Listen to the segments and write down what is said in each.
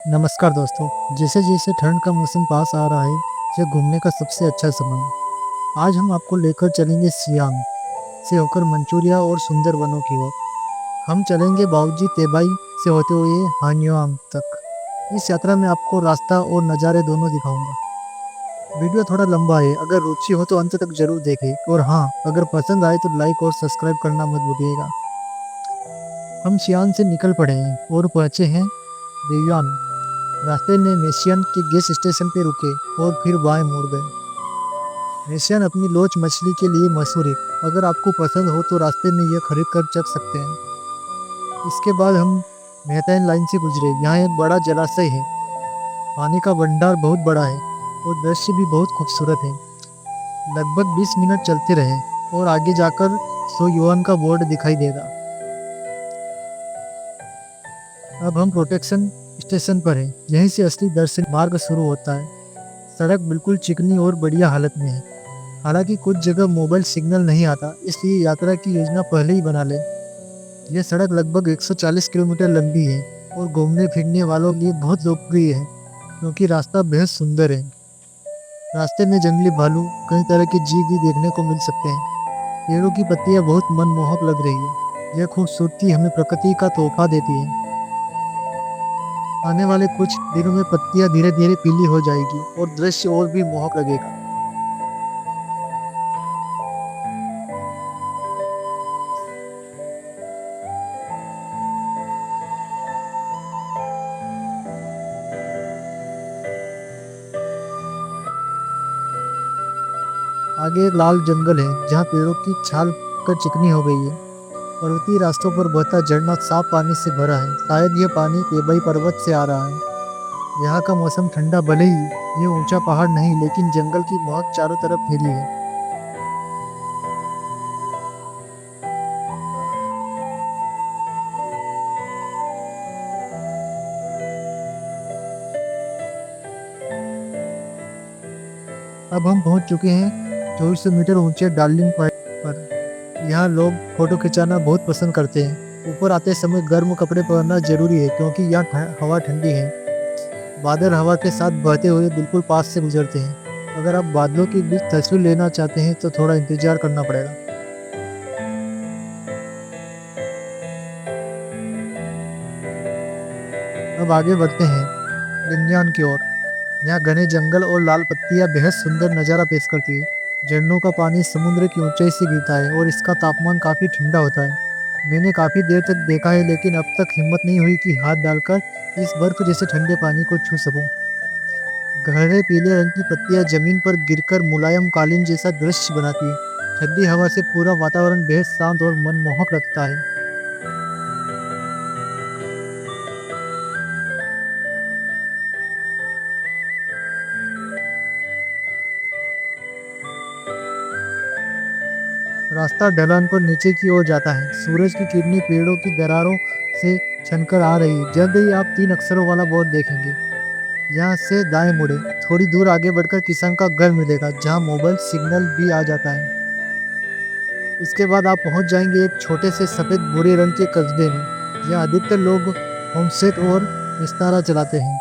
नमस्कार दोस्तों। जैसे जैसे ठंड का मौसम पास आ रहा है, यह घूमने का सबसे अच्छा समय है। आज हम आपको लेकर चलेंगे सियांग से होकर मंचूरिया और सुंदर वनों की ओर। हम चलेंगे बाओजी तेबाई से होते हुए हान्युआंग तक। इस यात्रा में आपको रास्ता और नज़ारे दोनों दिखाऊंगा। वीडियो थोड़ा लंबा है, अगर रुचि हो तो अंत तक जरूर देखें। और हाँ, अगर पसंद आए तो लाइक और सब्सक्राइब करना मत भूलिएगा। हम सियांग से निकल पड़े हैं और पहुंचे हैं रेयुआन। रास्ते में मेशियन के गैस स्टेशन पे रुके और फिर बाएं मुड़ गए। मेशियन अपनी लोच मछली के लिए मशहूर है। अगर आपको पसंद हो तो रास्ते में यह खरीद कर चख सकते हैं। इसके बाद हम मेहताइन लाइन से गुजरे। यहाँ एक बड़ा जलाशय है। पानी का भंडार बहुत बड़ा है और दृश्य भी बहुत खूबसूरत है। लगभग 20 मिनट चलते रहे और आगे जाकर सो युआन का बोर्ड दिखाई देगा। अब हम प्रोटेक्शन स्टेशन पर हैं। यहीं से असली दर्शन मार्ग शुरू होता है। सड़क बिल्कुल चिकनी और बढ़िया हालत में है। हालांकि कुछ जगह मोबाइल सिग्नल नहीं आता, इसलिए यात्रा की योजना पहले ही बना लें। यह सड़क लगभग 140 किलोमीटर लंबी है और घूमने फिरने वालों के लिए बहुत लोकप्रिय है, क्योंकि रास्ता बेहद सुंदर है। रास्ते में जंगली भालू, कई तरह के जीव भी देखने को मिल सकते हैं। पेड़ों की पत्तियां बहुत मनमोहक लग रही है। यह खूबसूरती हमें प्रकृति का तोहफा देती है। आने वाले कुछ दिनों में पत्तियां धीरे धीरे पीली हो जाएगी और दृश्य और भी मोहक लगेगा। आगे एक लाल जंगल है जहाँ पेड़ों की छाल कर चिकनी हो गई है। पर्वतीय रास्तों पर बहता झरना साफ पानी से भरा है। शायद यह पानी तेबई पर्वत से आ रहा है। यहाँ का मौसम ठंडा, भले ही ये ऊंचा पहाड़ नहीं, लेकिन जंगल की महक चारों तरफ फैली है। अब हम पहुंच चुके हैं 2400 मीटर ऊंचे डार्लिंग पॉइंट पर। यहाँ लोग फोटो खिंचाना बहुत पसंद करते हैं। ऊपर आते समय गर्म कपड़े पहनना जरूरी है, क्योंकि यहाँ हवा ठंडी है। बादल हवा के साथ बहते हुए बिल्कुल पास से गुजरते हैं। अगर आप बादलों के बीच तस्वीर लेना चाहते हैं तो थोड़ा इंतजार करना पड़ेगा। अब आगे बढ़ते हैं लिंगयान की ओर। यहाँ घने जंगल और लाल पत्तियां बेहद सुंदर नज़ारा पेश करती है। झरनों का पानी समुद्र की ऊंचाई से गिरता है और इसका तापमान काफी ठंडा होता है। मैंने काफी देर तक देखा है, लेकिन अब तक हिम्मत नहीं हुई कि हाथ डालकर इस बर्फ जैसे ठंडे पानी को छू सकूं। गहरे पीले रंग की पत्तियां जमीन पर गिरकर मुलायम कालीन जैसा दृश्य बनाती है। ठंडी हवा से पूरा वातावरण बेहद शांत और मनमोहक लगता है। रास्ता ढलान पर नीचे की ओर जाता है। सूरज की किरणें पेड़ों की दरारों से छनकर आ रही है। जल्द ही आप 3 अक्षरों वाला बोर्ड देखेंगे। यहाँ से दाएं मुड़े। थोड़ी दूर आगे बढ़कर किसान का घर मिलेगा, जहाँ मोबाइल सिग्नल भी आ जाता है। इसके बाद आप पहुंच जाएंगे एक छोटे से सफेद भूरे रंग के कस्बे में। यहाँ अधिकतर लोग होमसेट और विस्तारा चलाते हैं।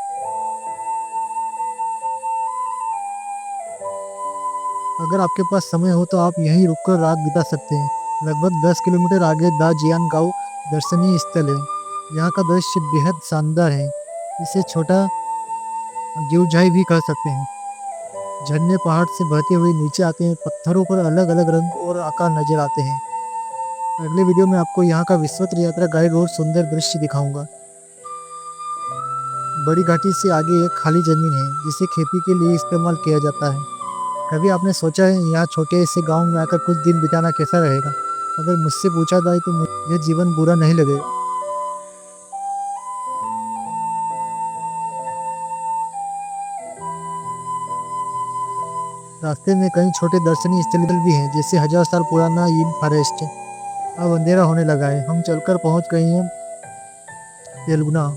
अगर आपके पास समय हो तो आप यहीं रुककर रात बिता सकते हैं। लगभग 10 किलोमीटर आगे दा जियान गांव दर्शनीय स्थल है। यहाँ का दृश्य बेहद शानदार है। इसे छोटा जीवझाई भी कह सकते हैं। झरने पहाड़ से बहते हुए नीचे आते हैं। पत्थरों पर अलग अलग रंग और आकार नजर आते हैं। अगले वीडियो में आपको यहाँ का विस्तृत यात्रा गाइड और सुंदर दृश्य दिखाऊंगा। बड़ी घाटी से आगे एक खाली जमीन है, जिसे खेती के लिए इस्तेमाल किया जाता है। कभी आपने सोचा है यहाँ छोटे से गांव में आकर कुछ दिन बिताना कैसा रहेगा? अगर मुझसे पूछा जाए तो मुझे यह जीवन बुरा नहीं लगेगा। रास्ते में कई छोटे दर्शनीय स्थल भी हैं, जैसे 1000 साल पुराना यीन फॉरेस्ट। अब अंधेरा होने लगा है। हम चलकर पहुंच गए हैं तेलुगुना,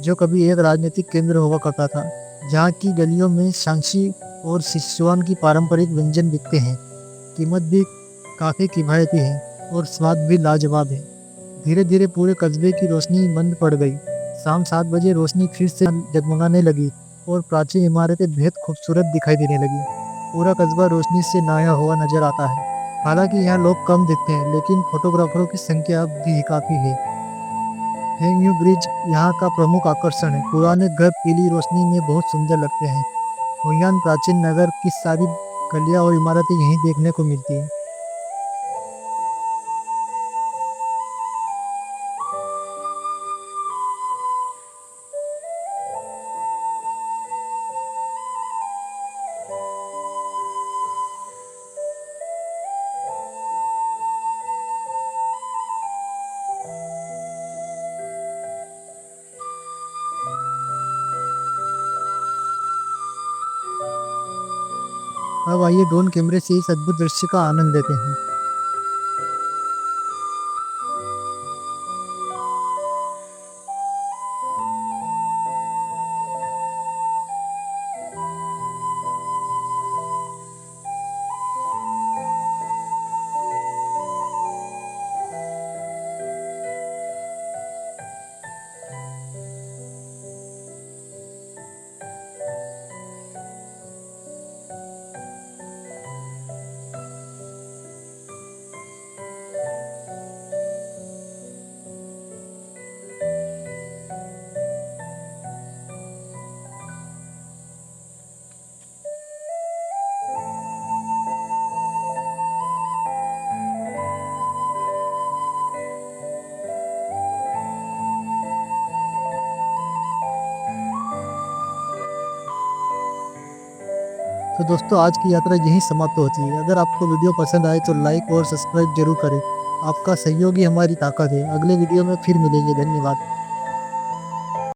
जो कभी एक राजनीतिक केंद्र हुआ करता था। जहाँ की गलियों में सांची और सिचुआन की पारंपरिक व्यंजन बिकते हैं। कीमत भी काफ़ी किफ़ायती है और स्वाद भी लाजवाब है। धीरे धीरे पूरे कस्बे की रोशनी मंद पड़ गई। शाम 7 बजे रोशनी फिर से जगमगाने लगी और प्राचीन इमारतें बेहद खूबसूरत दिखाई देने लगी। पूरा कस्बा रोशनी से नहाया हुआ नजर आता है। हालांकि यहाँ लोग कम दिखते हैं, लेकिन फोटोग्राफरों की संख्या अब भी काफी है। हैंगयू ब्रिज यहाँ का प्रमुख आकर्षण है। पुराने घर पीली रोशनी में बहुत सुंदर लगते हैं। हुयान प्राचीन नगर की सारी गलियां और इमारतें यहीं देखने को मिलती हैं। अब आइए ड्रोन कैमरे से इस अद्भुत दृश्य का आनंद लेते हैं। तो दोस्तों, आज की यात्रा यहीं समाप्त होती है। अगर आपको वीडियो पसंद आए तो लाइक और सब्सक्राइब जरूर करें। आपका सहयोग ही हमारी ताकत है। अगले वीडियो में फिर मिलेंगे। धन्यवाद।